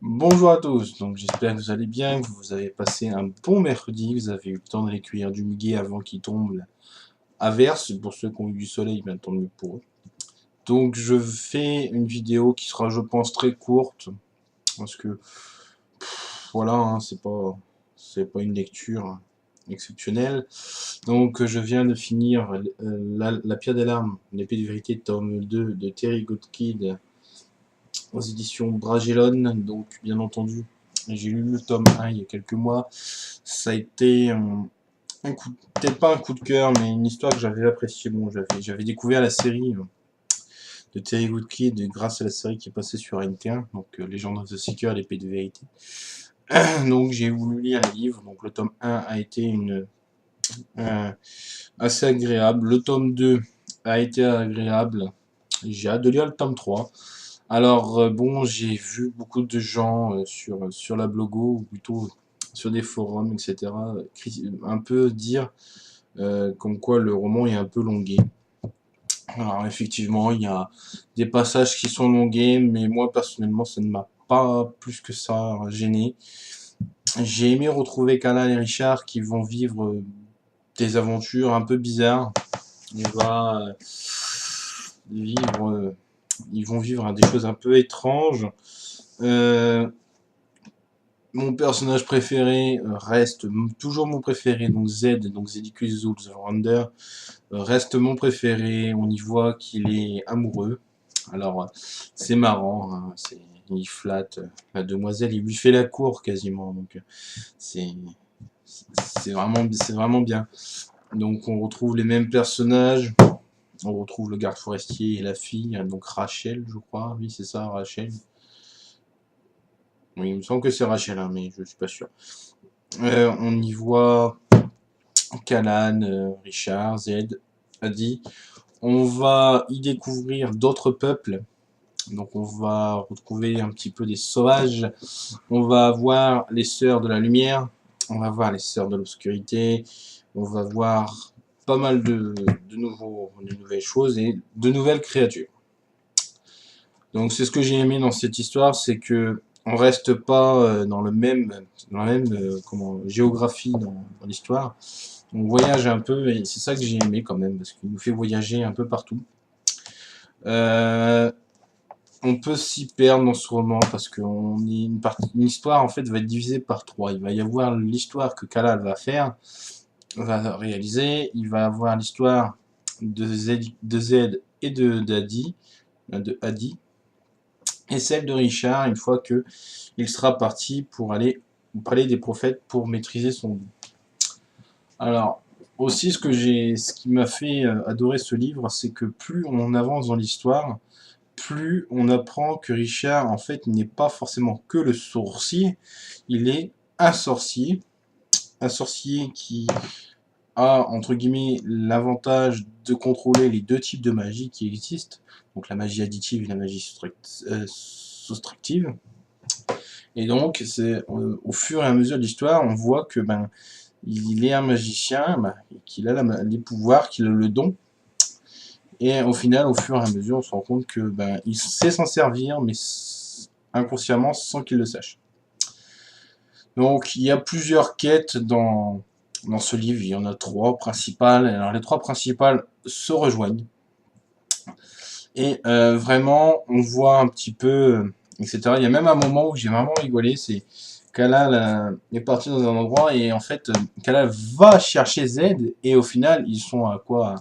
Bonjour à tous, donc j'espère que vous allez bien, que vous avez passé un bon mercredi, vous avez eu le temps d'aller cueillir du muguet avant qu'il tombe la averse, pour ceux qui ont eu du soleil, bien tant mieux pour eux. Donc je fais une vidéo qui sera je pense très courte, parce que voilà, hein, c'est pas une lecture exceptionnelle. Donc je viens de finir La Pierre des Larmes, l'épée de vérité, tome 2 de Terry Goodkind aux éditions Bragellon, donc bien entendu. J'ai lu le tome 1 il y a quelques mois. Ça a été un coup, peut-être pas un coup de cœur, mais une histoire que j'avais appréciée. Bon, j'avais découvert la série de Terry Goodkind grâce à la série qui est passée sur NT1, donc Legend of the Seeker, l'épée de vérité. Donc j'ai voulu lire le livre. Donc le tome 1 a été assez agréable. Le tome 2 a été agréable. J'ai hâte de lire le tome 3. Alors, bon, j'ai vu beaucoup de gens sur la blogo, ou plutôt sur des forums, etc., un peu dire comme quoi le roman est un peu longué. Alors, effectivement, il y a des passages qui sont longués, mais moi, personnellement, ça ne m'a pas plus que ça gêné. J'ai aimé retrouver Kala et Richard qui vont vivre des aventures un peu bizarres. On va vivre, ils vont vivre des choses un peu étranges. Euh, Mon personnage préféré reste toujours mon préféré, donc Zedicus Zulrander, reste mon préféré. On y voit qu'il est amoureux. Alors, c'est marrant, hein, il flatte la demoiselle, il lui fait la cour quasiment, donc c'est c'est vraiment bien. Donc, on retrouve les mêmes personnages. On retrouve le garde forestier et la fille, hein, donc Rachel, je crois. Oui, c'est ça, Rachel. Oui, il me semble que c'est Rachel, hein, mais je suis pas sûr. On y voit Kalan, Richard, Zed, Adi. On va y découvrir d'autres peuples. Donc on va retrouver un petit peu des sauvages. On va voir les sœurs de la lumière. On va voir les sœurs de l'obscurité. On va voir pas mal de nouvelles choses et de nouvelles créatures. Donc c'est ce que j'ai aimé dans cette histoire, c'est que on reste pas dans la même géographie dans l'histoire. On voyage un peu et c'est ça que j'ai aimé quand même parce qu'il nous fait voyager un peu partout. Euh, on peut s'y perdre dans ce roman parce que une histoire en fait va être divisée par trois. Il va y avoir l'histoire que Kalal va réaliser. Il va avoir l'histoire de Z et de Adi, et celle de Richard une fois que il sera parti pour aller au palais des prophètes pour maîtriser son don. Alors, aussi, ce qui m'a fait adorer ce livre, c'est que plus on avance dans l'histoire, plus on apprend que Richard, en fait, n'est pas forcément que le sorcier, il est un sorcier, un sorcier qui a, entre guillemets, l'avantage de contrôler les deux types de magie qui existent, donc la magie additive et la magie soustractive. Et donc, c'est au fur et à mesure de l'histoire, on voit que il est un magicien, qu'il a les pouvoirs, qu'il a le don. Et au final, au fur et à mesure, on se rend compte que il sait s'en servir, mais inconsciemment, sans qu'il le sache. Donc, il y a plusieurs quêtes dans ce livre. Il y en a trois principales. Alors, les trois principales se rejoignent. Et vraiment, on voit un petit peu, etc. Il y a même un moment où j'ai vraiment rigolé. C'est Kala est parti dans un endroit et en fait, Kala va chercher Z et au final, ils sont à quoi?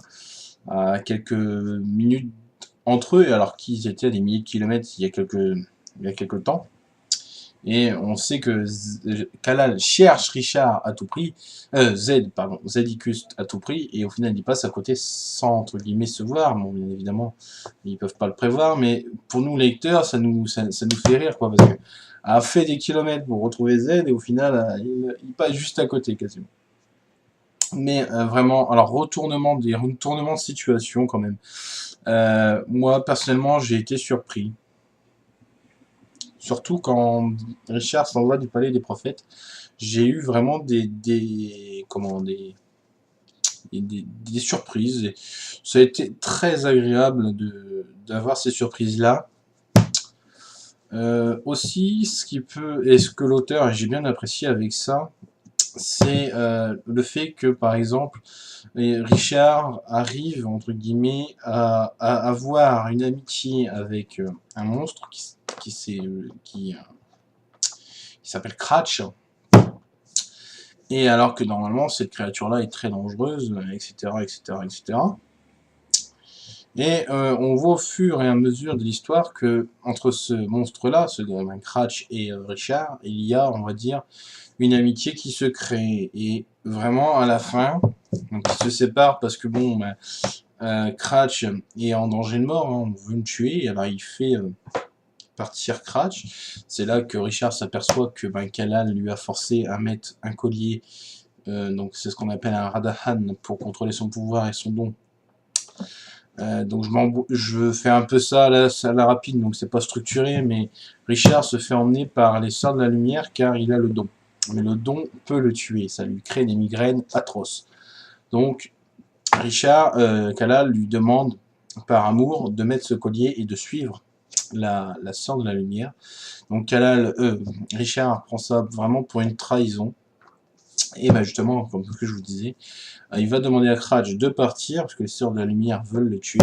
À quelques minutes entre eux, alors qu'ils étaient à des milliers de kilomètres il y a quelques temps. Et on sait que Kalal cherche Richard à tout prix, Zedicus à tout prix, et au final il passe à côté sans entre guillemets se voir. Bon, bien évidemment, ils peuvent pas le prévoir, mais pour nous lecteurs, ça nous fait rire, quoi, parce que a fait des kilomètres pour retrouver Z, et au final, il passe juste à côté quasiment. Mais vraiment, alors retournement de situation quand même. Moi personnellement, j'ai été surpris. Surtout quand Richard s'envoie du palais des prophètes, j'ai eu vraiment des surprises. Et ça a été très agréable d'avoir ces surprises-là. Aussi, ce qui peut, et ce que l'auteur, et j'ai bien apprécié avec ça, c'est le fait que, par exemple, Richard arrive, entre guillemets, à avoir une amitié avec un monstre qui s'appelle Cratch, et alors que normalement, cette créature-là est très dangereuse, etc., etc., etc. Et on voit au fur et à mesure de l'histoire que entre ce monstre-là, ce Cratch et Richard, il y a, on va dire, une amitié qui se crée. Et vraiment, à la fin, donc ils se séparent parce que bon, Cratch est en danger de mort, hein, on veut me tuer, alors il fait partir Cratch. C'est là que Richard s'aperçoit que Kal-El lui a forcé à mettre un collier, donc c'est ce qu'on appelle un Radahan pour contrôler son pouvoir et son don. Donc je fais un peu ça à la rapide, donc c'est pas structuré, mais Richard se fait emmener par les Sœurs de la Lumière car il a le don. Mais le don peut le tuer, ça lui crée des migraines atroces. Donc Richard, Kal-El lui demande par amour de mettre ce collier et de suivre la Sœur de la Lumière. Donc Richard prend ça vraiment pour une trahison. Et justement, comme ce que je vous disais, il va demander à Cratch de partir, parce que les Sœurs de la Lumière veulent le tuer,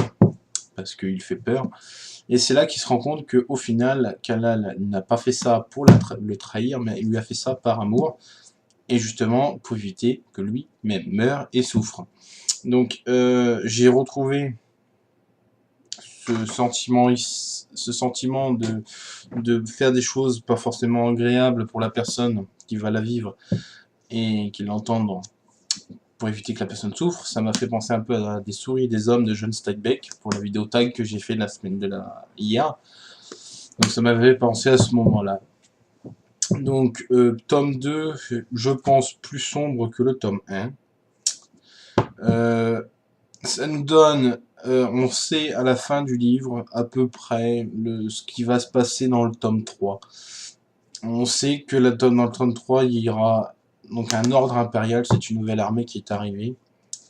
parce qu'il fait peur. Et c'est là qu'il se rend compte qu'au final, Kal-El n'a pas fait ça pour le trahir, mais il lui a fait ça par amour, et justement pour éviter que lui-même meure et souffre. Donc j'ai retrouvé ce sentiment de faire des choses pas forcément agréables pour la personne qui va la vivre et qui l'entend pour éviter que la personne souffre. Ça m'a fait penser un peu à Des souris et des hommes de John Steinbeck pour la vidéo tag que j'ai fait la semaine hier. Donc ça m'avait pensé à ce moment-là. Donc tome 2, je pense plus sombre que le tome 1. Ça nous donne, on sait à la fin du livre à peu près ce qui va se passer dans le tome 3. On sait que dans le tome 3, il y aura donc un ordre impérial, c'est une nouvelle armée qui est arrivée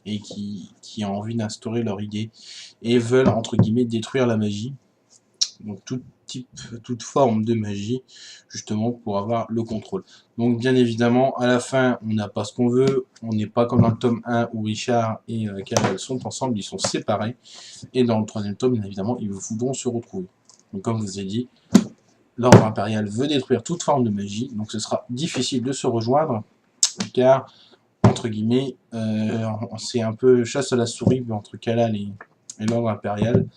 et qui a envie d'instaurer leur idée et veulent, entre guillemets, détruire la magie. Donc toute forme de magie, justement pour avoir le contrôle. Donc bien évidemment, à la fin, on n'a pas ce qu'on veut, on n'est pas comme dans le tome 1 où Richard et Kal-El sont ensemble, ils sont séparés, et dans le troisième tome, bien évidemment, ils voudront se retrouver. Donc comme je vous ai dit, l'ordre impérial veut détruire toute forme de magie, donc ce sera difficile de se rejoindre, car, entre guillemets, c'est un peu chasse à la souris entre Kal-El et l'ordre impérial,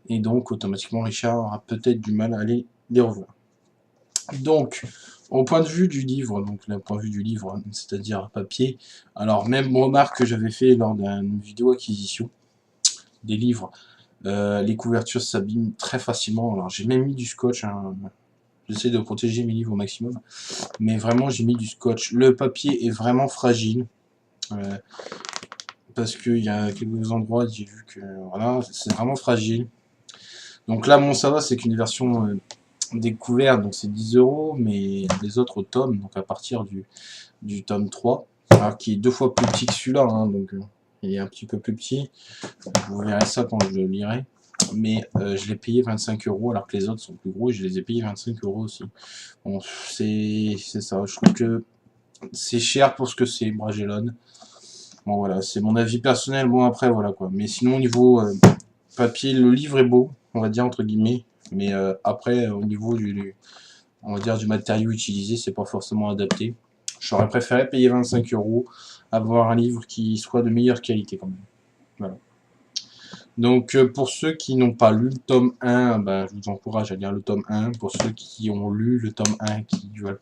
et donc automatiquement Richard aura peut-être du mal à aller les revoir. Donc, au point de vue du livre, c'est-à-dire papier, alors même remarque que j'avais fait lors d'une vidéo acquisition des livres, les couvertures s'abîment très facilement. Alors j'ai même mis du scotch, hein, j'essaie de protéger mes livres au maximum, mais vraiment j'ai mis du scotch. Le papier est vraiment fragile. Parce qu'il y a quelques endroits, j'ai vu que voilà, c'est vraiment fragile. Donc là, ça va, c'est qu'une version découverte, donc c'est 10 €, mais les autres tomes, donc à partir du tome 3, alors qui est 2 fois plus petit que celui-là, hein, donc il est un petit peu plus petit. Vous verrez ça quand je le lirai. Mais je l'ai payé 25 € alors que les autres sont plus gros et je les ai payés 25 € aussi. Bon, c'est ça, je trouve que c'est cher pour ce que c'est, Bragellon. Bon voilà, c'est mon avis personnel, bon après voilà quoi. Mais sinon au niveau papier, le livre est beau, on va dire entre guillemets. Mais après au niveau on va dire du matériau utilisé, c'est pas forcément adapté. J'aurais préféré payer 25 €, avoir un livre qui soit de meilleure qualité quand même. Voilà. Donc pour ceux qui n'ont pas lu le tome 1, je vous encourage à lire le tome 1. Pour ceux qui ont lu le tome 1, qui veulent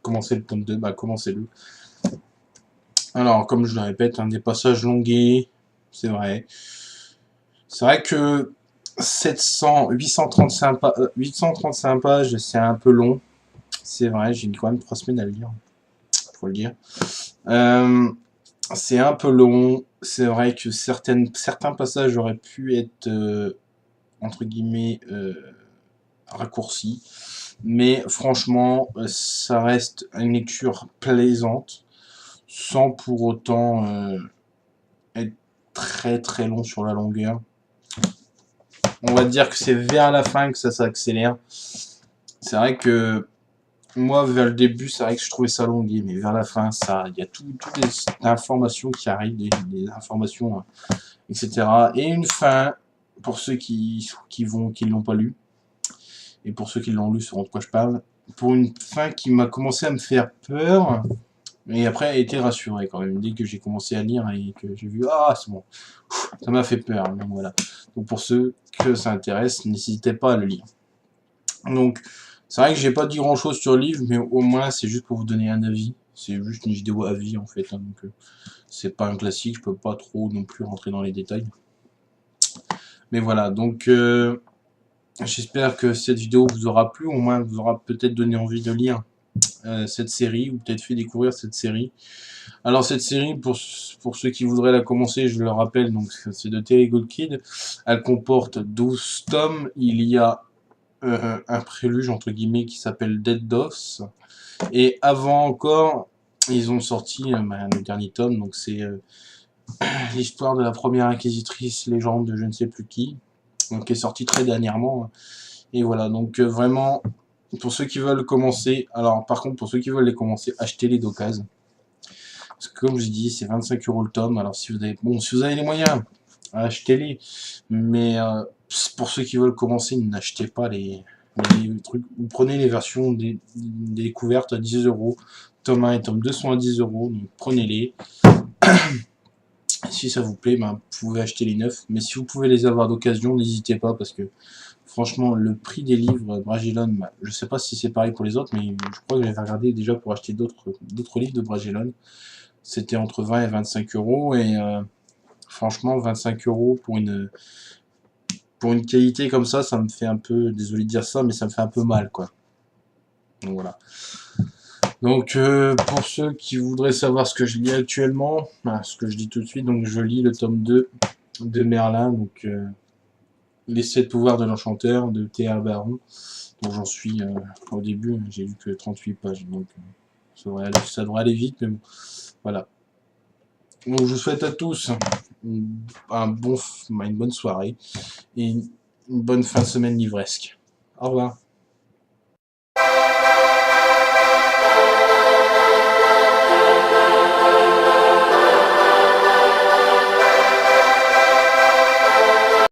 commencer le tome 2, commencez-le. Alors comme je le répète, des passages longués, c'est vrai. C'est vrai que 835 pages, c'est un peu long. C'est vrai, j'ai quand même 3 semaines à le lire, faut le dire. C'est un peu long. C'est vrai que certains passages auraient pu être, entre guillemets, raccourcis. Mais franchement, ça reste une lecture plaisante, sans pour autant être très très long sur la longueur. On va dire que c'est vers la fin que ça s'accélère. c'est vrai que moi, vers le début, c'est vrai que je trouvais ça longué, mais vers la fin, ça, il y a toutes les informations qui arrivent, des informations, etc. Et une fin, pour ceux qui l'ont pas lu, et pour ceux qui l'ont lu sauront de quoi je parle, pour une fin qui m'a commencé à me faire peur, et après a été rassuré quand même, dès que j'ai commencé à lire et que j'ai vu, ah, c'est bon, ça m'a fait peur, donc voilà. Donc pour ceux que ça intéresse, n'hésitez pas à le lire. Donc, c'est vrai que j'ai pas dit grand chose sur le livre, mais au moins c'est juste pour vous donner un avis. C'est juste une vidéo avis en fait, hein, donc c'est pas un classique, je peux pas trop non plus rentrer dans les détails. Mais voilà, donc j'espère que cette vidéo vous aura plu, au moins vous aura peut-être donné envie de lire cette série, ou peut-être fait découvrir cette série. Alors cette série, pour ceux qui voudraient la commencer, je le rappelle, donc c'est de Terry Goldkid. Elle comporte 12 tomes, il y a un préluge entre guillemets qui s'appelle Dead Doss, et avant encore ils ont sorti le dernier tome, donc c'est l'histoire de la première inquisitrice, légende de je ne sais plus qui, donc qui est sorti très dernièrement, et voilà, donc vraiment pour ceux qui veulent commencer, alors par contre pour ceux qui veulent les commencer, achetez-les d'occasion, parce que comme je dis c'est 25 € le tome, alors si vous avez les moyens, achetez-les, mais pour ceux qui veulent commencer, n'achetez pas les trucs, vous prenez les versions des découvertes à 10 €, tome 1 et tome 2 sont à 10 €, donc prenez-les. Si ça vous plaît, ben, vous pouvez acheter les neufs, mais si vous pouvez les avoir d'occasion, n'hésitez pas, parce que franchement, le prix des livres Bragellon, ben, je sais pas si c'est pareil pour les autres, mais je crois que j'avais regardé déjà pour acheter d'autres livres de Bragellon, c'était entre 20 et 25 €, et franchement, 25 € pour une qualité comme ça me fait un peu, désolé de dire ça, mais ça me fait un peu mal, quoi. Donc voilà. Donc pour ceux qui voudraient savoir ce que je lis actuellement, ce que je lis tout de suite, donc je lis le tome 2 de Merlin, donc les 7 pouvoirs de l'enchanteur de T.A. Baron. Donc j'en suis au début, j'ai lu que 38 pages, donc ça devrait aller vite, mais bon, voilà. Donc je vous souhaite à tous une bonne soirée et une bonne fin de semaine livresque. Au revoir.